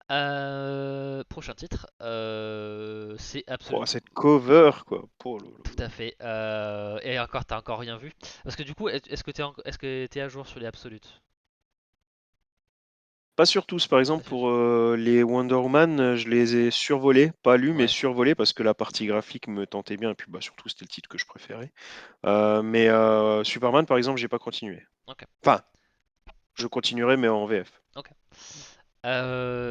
Prochain titre, c'est Oh, Absolute. cette cover, quoi. Oh, Tout à fait. Et encore, t'as encore rien vu. Parce que du coup, est-ce que t'es à jour sur les Absolutes? pas sur tous, par Pas exemple sûr. pour les Wonder Woman, je les ai survolés, pas lus, mais Ouais. survolés parce que la partie graphique me tentait bien, et puis bah, surtout c'était le titre que je préférais. Mais Superman, par exemple, j'ai pas continué. Ok. Enfin, je continuerai, mais en VF. Ok. Alors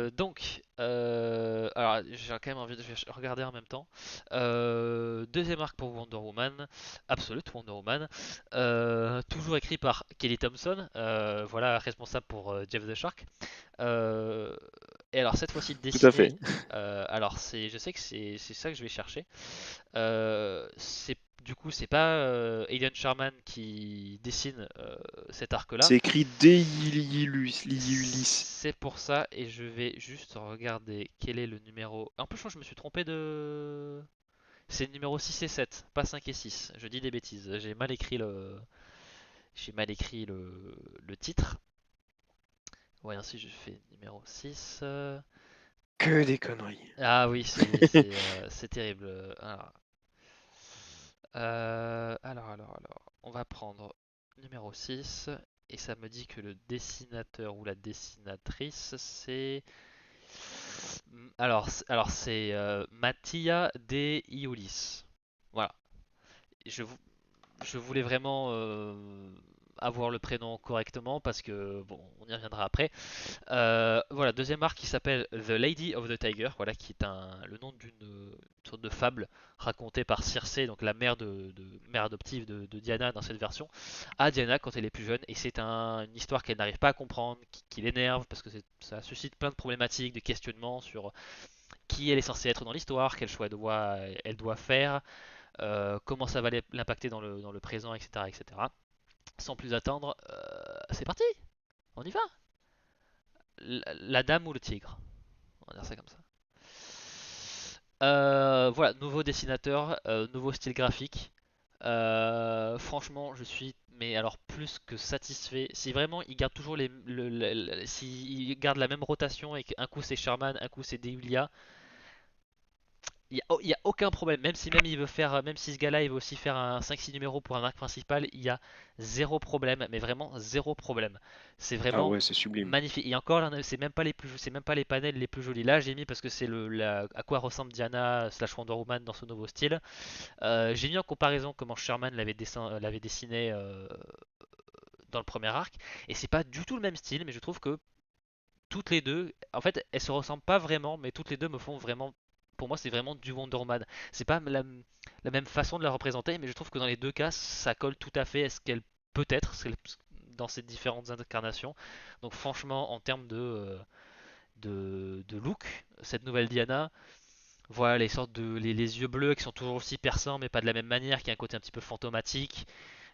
j'ai quand même envie de regarder en même temps. Deuxième arc pour Wonder Woman, Absolute Wonder Woman, toujours écrit par Kelly Thompson, voilà responsable pour Jeff the Shark. Euh, et alors cette fois-ci Tout à fait. dessiné. Alors je sais que c'est ça que je vais chercher. C'est du coup c'est pas Aiden Sharman qui dessine cet arc-là. C'est écrit Deilis. C'est pour ça et je vais juste regarder quel est le numéro. En plus je crois que je me suis trompé de. C'est le numéro 6 et 7, pas 5 et 6. Je dis des bêtises. J'ai mal écrit le titre. Voyons si je fais numéro 6. Que des conneries. Ah oui, c'est terrible. Alors, on va prendre numéro 6 et ça me dit que le dessinateur ou la dessinatrice c'est alors c'est Mattia De Iulis. Voilà. Je, vou- je voulais vraiment avoir le prénom correctement parce que bon, on y reviendra après. Voilà, deuxième arc qui s'appelle The Lady of the Tiger, voilà, qui est le nom d'une sorte de fable racontée par Circé, donc la mère, mère adoptive de Diana dans cette version, à Diana quand elle est plus jeune. Et c'est une histoire qu'elle n'arrive pas à comprendre, qui l'énerve, parce que ça suscite plein de problématiques, de questionnements sur qui elle est censée être dans l'histoire, quel choix elle doit faire, comment ça va l'impacter dans le présent, etc., etc. Sans plus attendre, c'est parti, on y va. La dame ou le tigre, on va dire ça comme ça. Voilà, nouveau dessinateur, nouveau style graphique. Franchement, je suis mais alors plus que satisfait. Si vraiment il garde toujours si il garde la même rotation et qu'un coup c'est Sherman, un coup c'est Deulia, il y a aucun problème. Même si même il veut faire, même si ce gars-là il veut aussi faire un 5-6 numéros pour un arc principal, il y a zéro problème, mais vraiment zéro problème. C'est Ah vraiment ouais, c'est sublime. magnifique. Et encore, c'est même pas les panels les plus jolis. Là, j'ai mis parce que c'est à quoi ressemble Diana slash Wonder Woman dans ce nouveau style. J'ai mis en comparaison comment Sherman l'avait dessiné dans le premier arc, et c'est pas du tout le même style, mais je trouve que toutes les deux, en fait, elles se ressemblent pas vraiment, mais toutes les deux me font vraiment. Pour moi, c'est vraiment du Wonder Woman. C'est pas la même façon de la représenter, mais je trouve que dans les deux cas, ça colle tout à fait à ce qu'elle peut être dans ces différentes incarnations. Donc, franchement, en termes de look, cette nouvelle Diana, voilà, les yeux bleus qui sont toujours aussi perçants, mais pas de la même manière, qui a un côté un petit peu fantomatique.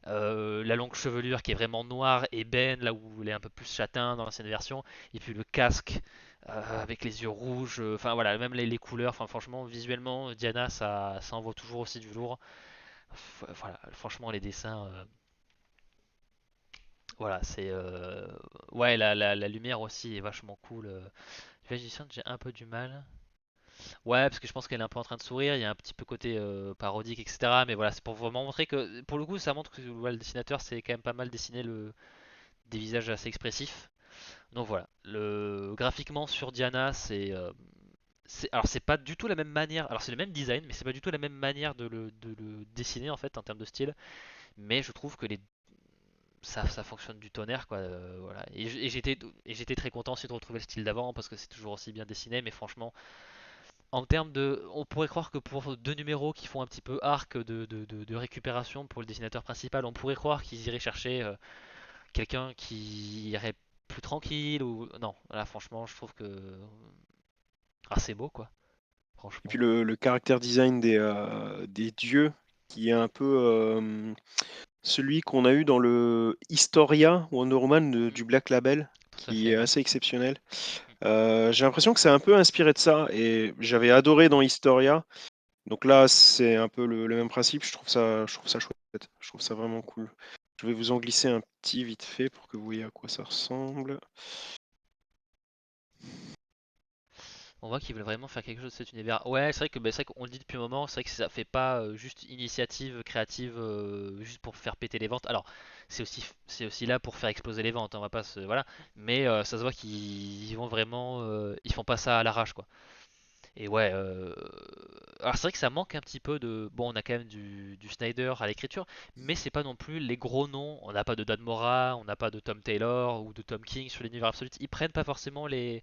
La longue chevelure qui est vraiment noire, ébène, là où elle est un peu plus châtain dans l'ancienne version, et puis le casque avec les yeux rouges, enfin voilà, même les couleurs, enfin franchement, visuellement, Diana, ça envoie toujours aussi du lourd. Voilà, franchement, les dessins, voilà, ouais, la lumière aussi est vachement cool. Magician, j'ai un peu du mal. Ouais, parce que je pense qu'elle est un peu en train de sourire, il y a un petit peu côté parodique, etc. Mais voilà, c'est pour vraiment montrer que, pour le coup, ça montre que ouais, le dessinateur c'est quand même pas mal dessiné des visages assez expressifs. Donc voilà, graphiquement sur Diana, alors c'est pas du tout la même manière. Alors c'est le même design, mais c'est pas du tout la même manière de le dessiner en fait en termes de style. Mais je trouve que ça fonctionne du tonnerre quoi. Voilà. Et j'étais très content aussi de retrouver le style d'avant parce que c'est toujours aussi bien dessiné. Mais franchement, en termes on pourrait croire que pour deux numéros qui font un petit peu arc de récupération pour le dessinateur principal, on pourrait croire qu'ils iraient chercher quelqu'un qui irait plus tranquille ou non. Là, franchement, je trouve que c'est beau quoi. Et puis Franchement. le caractère design des dieux, qui est un peu celui qu'on a eu dans le Historia Wonder Woman Mm, du Black Label, tout à qui fait, est ouais. assez exceptionnel. Mm. J'ai l'impression que c'est un peu inspiré de ça, et j'avais adoré dans Historia. Donc là, c'est un peu le même principe. Je trouve ça chouette. Je trouve ça vraiment cool. Je vais vous en glisser un petit vite fait pour que vous voyez à quoi ça ressemble. On voit qu'ils veulent vraiment faire quelque chose de cet univers. Ouais, c'est vrai que c'est vrai qu'on le dit depuis un moment, c'est vrai que ça fait pas juste initiative créative juste pour faire péter les ventes. Alors, c'est aussi là pour faire exploser les ventes, hein, on va pas se voilà, mais ça se voit qu'ils vont vraiment ils font pas ça à l'arrache quoi. Et ouais alors c'est vrai que ça manque un petit peu de bon, on a quand même du Snyder à l'écriture, mais c'est pas non plus les gros noms. On n'a pas de Dan Mora, on n'a pas de Tom Taylor ou de Tom King sur l'univers absolu. Ils prennent pas forcément les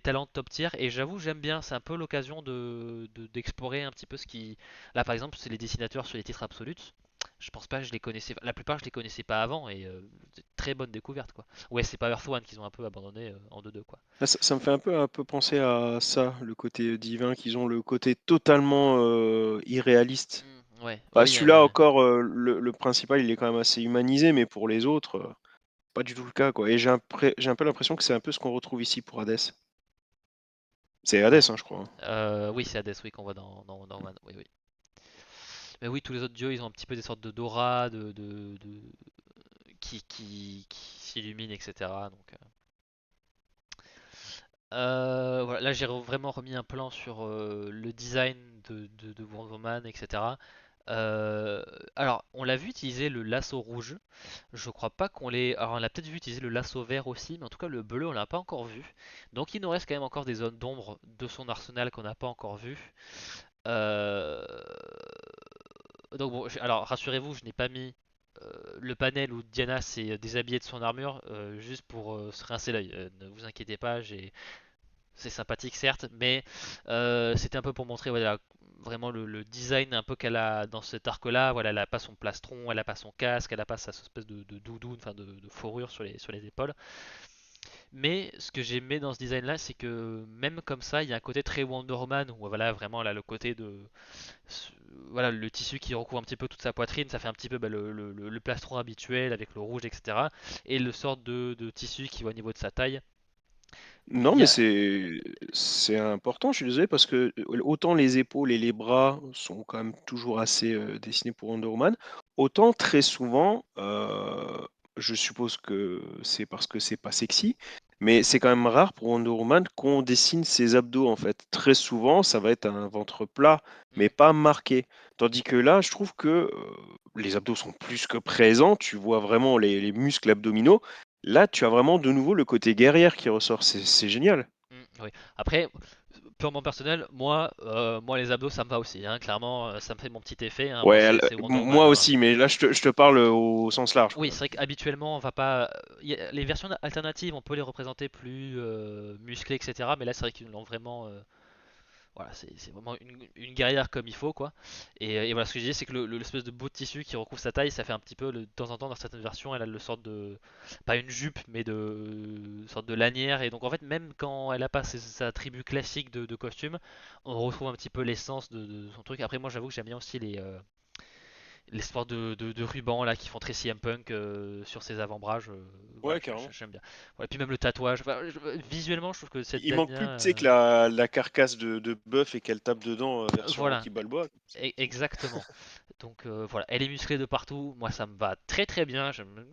talents de top tier et j'avoue j'aime bien, c'est un peu l'occasion d'explorer un petit peu ce qui là par exemple c'est les dessinateurs sur les titres absolus. Je pense pas que je les connaissais, la plupart je les connaissais pas avant et c'est une très bonne découverte quoi. Ouais, c'est pas Earth One qu'ils ont un peu abandonné en 2-2 quoi. Ah, ça me fait un peu penser à ça, le côté divin, qu'ils ont le côté totalement irréaliste. Ouais, Bah, oui, celui-là encore, le principal, il est quand même assez humanisé, mais pour les autres, pas du tout le cas, quoi. Et j'ai un peu l'impression que c'est un peu ce qu'on retrouve ici pour Hades. C'est ouais. Hades, hein, je crois, hein. Oui, c'est Hades oui qu'on voit dans Man, oui oui. Mais oui, tous les autres dieux ils ont un petit peu des sortes de d'aura, qui s'illuminent etc. Donc voilà, là j'ai vraiment remis un plan sur le design de Wonder Woman, etc. Euh, alors, on l'a vu utiliser le lasso rouge. Je crois pas qu'on l'ait. Alors, on l'a peut-être vu utiliser le lasso vert aussi, mais en tout cas, le bleu, on l'a pas encore vu. Donc, il nous reste quand même encore des zones d'ombre de son arsenal qu'on n'a pas encore vu. Euh, Donc, bon, alors rassurez-vous, je n'ai pas mis le panel où Diana s'est déshabillée de son armure juste pour se rincer l'œil. Ne vous inquiétez pas, c'est sympathique certes, mais c'était un peu pour montrer voilà, vraiment le design un peu qu'elle a dans cet arc-là. Voilà, elle a pas son plastron, elle a pas son casque, elle a pas sa espèce de doudoune, enfin de fourrure sur les épaules. Mais ce que j'aimais dans ce design-là, c'est que même comme ça, il y a un côté très Wonder Woman où voilà vraiment là le côté de voilà le tissu qui recouvre un petit peu toute sa poitrine, ça fait un petit peu bah, le plastron habituel avec le rouge, etc. Et le sort de tissu qui va au niveau de sa taille. Il Non, y mais a c'est important, je suis désolé, parce que autant les épaules et les bras sont quand même toujours assez dessinés pour Wonder Woman, autant très souvent, je suppose que c'est parce que c'est pas sexy, mais c'est quand même rare pour Wonder Woman qu'on dessine ses abdos en fait. Très souvent, ça va être un ventre plat, mais Mm, pas marqué. Tandis que là, je trouve que les abdos sont plus que présents, tu vois vraiment les muscles abdominaux. Là, tu as vraiment de nouveau le côté guerrière qui ressort, c'est génial. oui. Après, purement personnel, moi les abdos ça me va aussi, hein. Clairement, ça me fait mon petit effet, hein. Bon, Ouais, c'est Wonder Woman, moi hein. aussi, mais là je te parle au sens large, Oui, quoi. c'est vrai qu'habituellement, on va pas. Les versions alternatives, on peut les représenter plus musclées, etc. Mais là, c'est vrai qu'ils l'ont vraiment. Voilà, c'est vraiment une guerrière comme il faut, quoi. Et voilà, ce que je disais, c'est que l'espèce de bout de tissu qui recouvre sa taille, ça fait un petit peu, de temps en temps, dans certaines versions, elle a le sorte de. Pas une jupe, mais de. Sorte de lanière. Et donc, en fait, même quand elle a pas sa tribu classique de costume, on retrouve un petit peu l'essence de son truc. Après, moi, j'avoue que j'aime bien aussi les sports de ruban là qui font très CM Punk sur ses avant-bras. Voilà, Ouais, carrément. j'aime bien. Voilà, puis même le tatouage. Enfin, visuellement, je trouve que cette Il manque Dania, plus que, tu sais, que la carcasse de bœuf et qu'elle tape dedans, version voilà, Rocky Balboa. exactement. Donc voilà, elle est musclée de partout. Moi, ça me va très très bien. J'aime bien.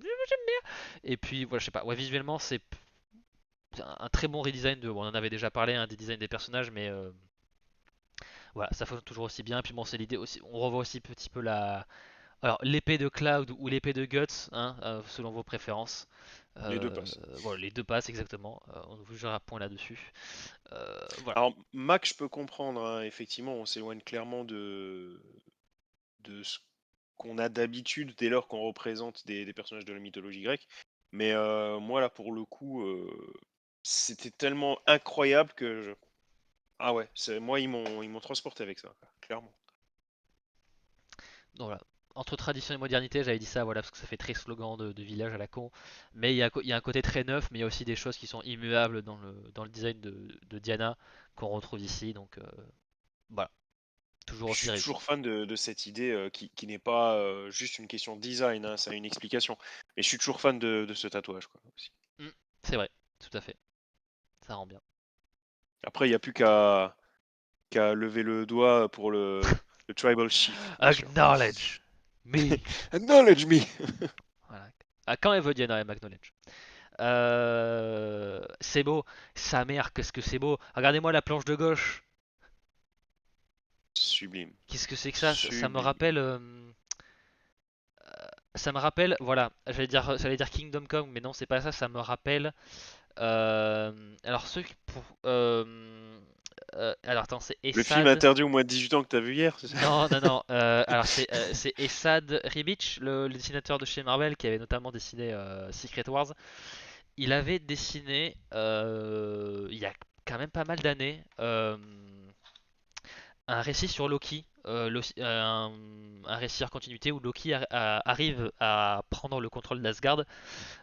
Et puis voilà, je sais pas. Ouais, visuellement, c'est un très bon redesign de. Bon, on en avait déjà parlé, hein, des designs des personnages, mais voilà, ça fonctionne toujours aussi bien. Et puis bon, c'est l'idée aussi. On revoit aussi un petit peu la. Alors, l'épée de Cloud ou l'épée de Guts, hein, selon vos préférences. Les deux passent. Voilà, les deux passent exactement. On vous jugera point là-dessus. Voilà. Alors, Mac, je peux comprendre, hein, effectivement, on s'éloigne clairement de ce qu'on a d'habitude dès lors qu'on représente des personnages de la mythologie grecque. Mais moi, là, pour le coup, c'était tellement incroyable Ah ouais, moi, ils m'ont transporté avec ça, quoi, clairement. Donc voilà. Entre tradition et modernité, j'avais dit ça, voilà, parce que ça fait très slogan de village à la con. Mais il y a un côté très neuf, mais il y a aussi des choses qui sont immuables dans le design de Diana qu'on retrouve ici. Donc voilà, toujours Je aussi suis réussi. toujours fan de cette idée qui n'est pas juste une question de design, hein, ça a une explication. Mais je suis toujours fan de ce tatouage, quoi, aussi. Mm, c'est vrai, tout à fait. Ça rend bien. Après, il n'y a plus qu'à lever le doigt pour le Tribal Chief, bien sûr. Acknowledge me. Acknowledge me! Voilà. À quand elle veut Diana et McKnowledge. C'est beau. Sa mère, qu'est-ce que c'est beau. Regardez-moi la planche de gauche. Sublime. Qu'est-ce que c'est que ça? Ça me Sublime. rappelle. Ça me rappelle. Voilà. J'allais dire Kingdom Come, mais non, c'est pas ça. Ça me rappelle. Alors ceux qui pour. Alors attends, c'est Le film Essad. interdit au moins de 18 ans que t'as vu hier, c'est ça? Non, non, non. Alors c'est Essad Ribic, le dessinateur de chez Marvel, qui avait notamment dessiné Secret Wars. Il avait dessiné il y a quand même pas mal d'années un récit sur Loki, un récit en continuité où Loki arrive à prendre le contrôle d'Asgard.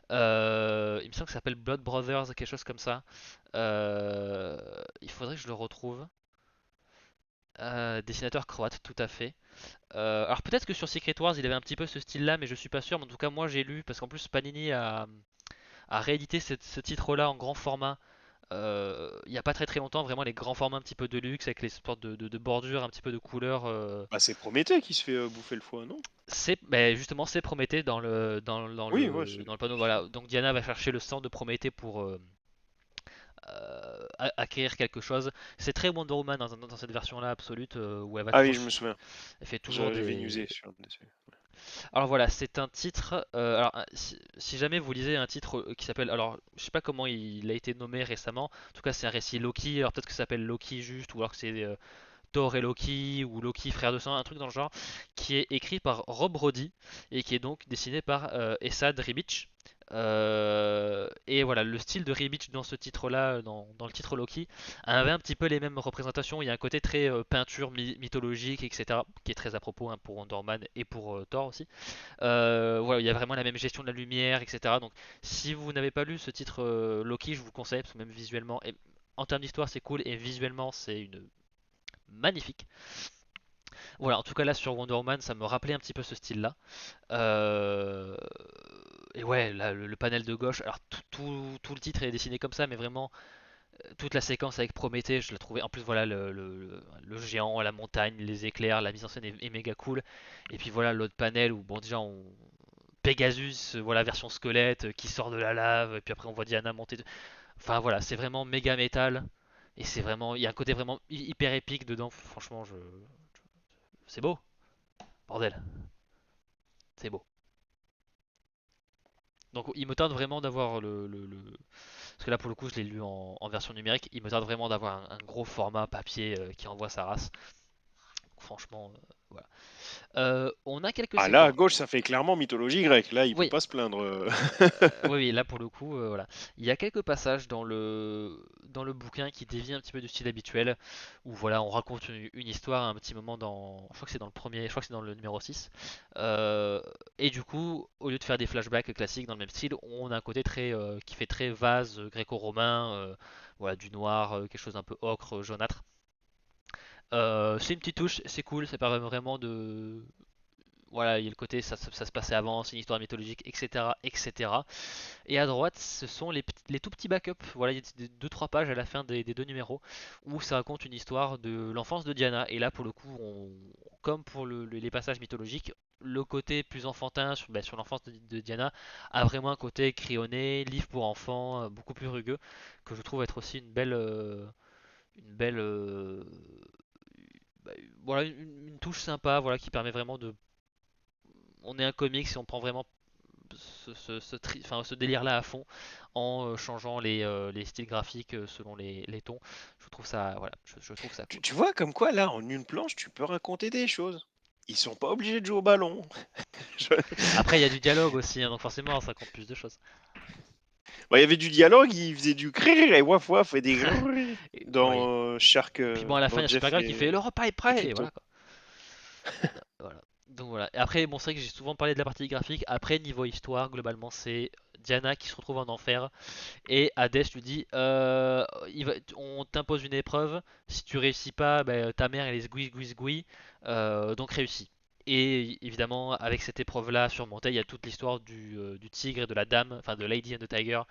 Il me semble que ça s'appelle Blood Brothers, quelque chose comme ça. Il faudrait que je le retrouve. Dessinateur croate, tout à fait. Alors peut-être que sur Secret Wars il avait un petit peu ce style-là, mais je suis pas sûr. Mais en tout cas, moi j'ai lu parce qu'en plus Panini a réédité ce titre-là en grand format il n'y a pas très très longtemps, vraiment les grands formats un petit peu de luxe avec les sortes de bordures, un petit peu de couleurs. Bah, c'est Prométhée qui se fait bouffer le foie, non? Justement c'est Prométhée Oui, ouais, dans le panneau. Voilà. Donc Diana va chercher le sang de Prométhée pour acquérir quelque chose. C'est très Wonder Woman dans cette version-là absolue où elle va Ah toujours, oui, je me souviens. elle fait toujours J'avais des. newsé sur dessus. Alors voilà, c'est un titre. Alors si jamais vous lisez un titre qui s'appelle, alors je sais pas comment il a été nommé récemment. En tout cas, c'est un récit Loki. Alors peut-être que ça s'appelle Loki juste, ou alors que c'est Thor et Loki ou Loki frère de sang, un truc dans le genre, qui est écrit par Rob Brody et qui est donc dessiné par Esad Ribic. Et voilà, le style de Ribic dans ce titre-là, dans le titre Loki, avait un petit peu les mêmes représentations. Il y a un côté très peinture mythologique, etc., qui est très à propos hein, pour Wonder Man et pour Thor aussi. Voilà, il y a vraiment la même gestion de la lumière, etc. Donc, si vous n'avez pas lu ce titre Loki, je vous le conseille parce que même visuellement, et en termes d'histoire, c'est cool et visuellement, c'est une magnifique. Voilà, en tout cas là sur Wonder Woman, ça me rappelait un petit peu ce style-là. Euh, Et ouais, là, le panel de gauche, alors tout le titre est dessiné comme ça, mais vraiment toute la séquence avec Prométhée, je la trouvais. En plus, voilà, le géant, la montagne, les éclairs, la mise en scène est méga cool. Et puis voilà, l'autre panel où, bon, déjà, Pegasus, voilà, version squelette qui sort de la lave, et puis après on voit Diana monter. Enfin voilà, c'est vraiment méga métal. Et c'est vraiment, il y a un côté vraiment hyper épique dedans. Franchement, c'est beau, bordel, c'est beau. Donc il me tarde vraiment d'avoir parce que là pour le coup je l'ai lu en version numérique, il me tarde vraiment d'avoir un gros format papier qui envoie sa race. Donc, franchement, voilà. On a quelques Ah là, à séquences. gauche, ça fait clairement mythologie grecque. Là, il peut Oui, pas se plaindre. oui, oui, là pour le coup, voilà. Il y a quelques passages dans le bouquin qui dévient un petit peu du style habituel, où voilà, on raconte une histoire à un petit moment je crois que c'est dans le premier, je crois que c'est dans le numéro 6. Et du coup, au lieu de faire des flashbacks classiques dans le même style, on a un côté qui fait très vase gréco-romain, voilà, du noir, quelque chose d'un peu ocre, jaunâtre. C'est une petite touche, c'est cool, ça permet vraiment de, voilà, il y a le côté ça se passait avant, c'est une histoire mythologique, etc., etc. Et à droite, ce sont les tout petits backups. Voilà, il y a des 2-3 pages à la fin des deux numéros où ça raconte une histoire de l'enfance de Diana. Et là, pour le coup, comme pour les passages mythologiques, le côté plus enfantin sur l'enfance de Diana a vraiment un côté crayonné, livre pour enfants, beaucoup plus rugueux, que je trouve être aussi une belle, bah, voilà, une touche sympa, voilà, qui permet vraiment de. On est un comics et on prend vraiment ce délire-là à fond en changeant les styles graphiques selon les tons. Je trouve ça, voilà, je trouve ça cool. Tu vois, comme quoi, là, en une planche, tu peux raconter des choses. Ils sont pas obligés de jouer au ballon. Je- Après, il y a du dialogue aussi, hein, donc forcément, ça compte plus de choses. Bah, il y avait du dialogue, il faisait du crrr et waf waf et des grrr Oui. dans Shark, Puis bon, à la fin, il y dans a Jeff Supergirl qui fait le repas est et prêt, et Crypto. voilà quoi. Voilà. Donc voilà. Et après, bon, c'est vrai que j'ai souvent parlé de la partie graphique. Après, niveau histoire, globalement, c'est Diana qui se retrouve en enfer et Hades lui dit on t'impose une épreuve, si tu réussis pas, bah, ta mère elle est sgui sgui sgui, donc réussis. Et évidemment, avec cette épreuve-là surmontée, il y a toute l'histoire du tigre et de la dame, enfin de Lady and the Tiger,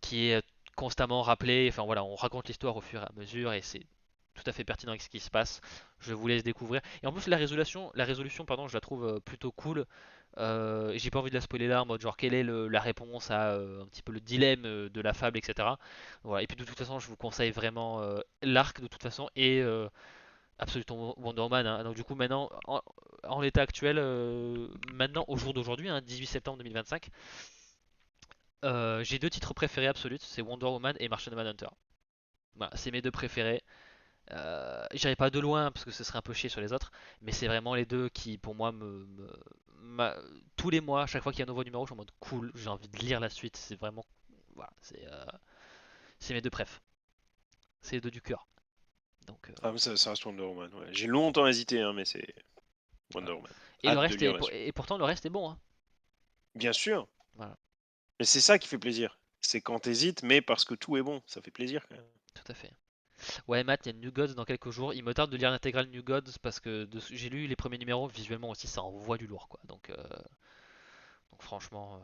qui est constamment rappelée. Enfin voilà, on raconte l'histoire au fur et à mesure et c'est tout à fait pertinent avec ce qui se passe. Je vous laisse découvrir. Et en plus, la résolution pardon, je la trouve plutôt cool. J'ai pas envie de la spoiler là en mode genre quelle est la réponse à un petit peu le dilemme de la fable, etc. Voilà. Et puis de toute façon, je vous conseille vraiment l'arc de toute façon et absolument Wonder Woman, hein. Donc du coup maintenant, en l'état actuel, maintenant au jour d'aujourd'hui, hein, 18 septembre 2025, j'ai deux titres préférés absolus, c'est Wonder Woman et Martian Manhunter. Voilà, c'est mes deux préférés. J'irai pas de loin parce que ce serait un peu chier sur les autres, mais c'est vraiment les deux qui, pour moi, m'a- tous les mois, chaque fois qu'il y a un nouveau numéro, je suis en mode cool, j'ai envie de lire la suite. C'est vraiment, voilà, c'est mes deux préf, c'est les deux du cœur. Donc, Ah, mais ça reste Wonder Woman. Ouais. J'ai longtemps hésité, hein, mais c'est Wonder voilà. Woman. Et le Hâte de reste lire la suite. et pourtant le reste est bon, hein. Bien sûr, Voilà, mais c'est ça qui fait plaisir. C'est quand t'hésites, mais parce que tout est bon. Ça fait plaisir quand même. tout à fait. Ouais, Matt, il y a New Gods dans quelques jours. Il me tarde de lire l'intégrale New Gods parce que j'ai lu les premiers numéros. Visuellement aussi, ça envoie du lourd, quoi. Donc franchement,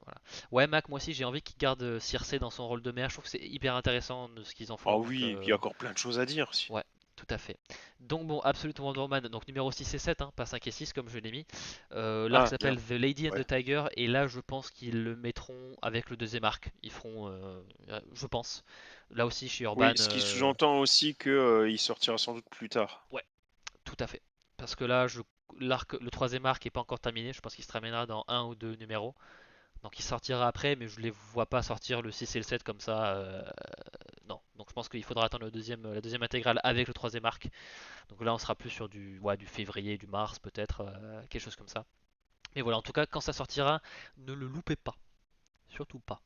voilà. Ouais, Mac, moi aussi, j'ai envie qu'ils gardent Circe dans son rôle de mère. Je trouve que c'est hyper intéressant de ce qu'ils en Ah font. oui, il y a encore plein de choses à dire. Ouais, tout à fait. Donc bon, Absolute Wonder Woman, donc numéro 6 et 7, hein, pas 5 et 6 comme je l'ai mis. L'arc Ah, bien. s'appelle The Lady and Ouais. the Tiger, et là je pense qu'ils le mettront avec le deuxième arc. Ils feront, je pense. Là aussi chez Oui, Urban, ce qui sous-entend aussi que il sortira sans doute plus tard. ouais, tout à fait. Parce que là, le troisième arc est pas encore terminé, je pense qu'il se terminera dans un ou deux numéros. Donc il sortira après, mais je les vois pas sortir le 6 et le 7 comme ça. Non, donc je pense qu'il faudra attendre la deuxième intégrale avec le troisième arc. Donc là, on sera plus sur du février, du mars peut-être, quelque chose comme ça. Mais voilà, en tout cas, quand ça sortira, ne le loupez pas. Surtout pas.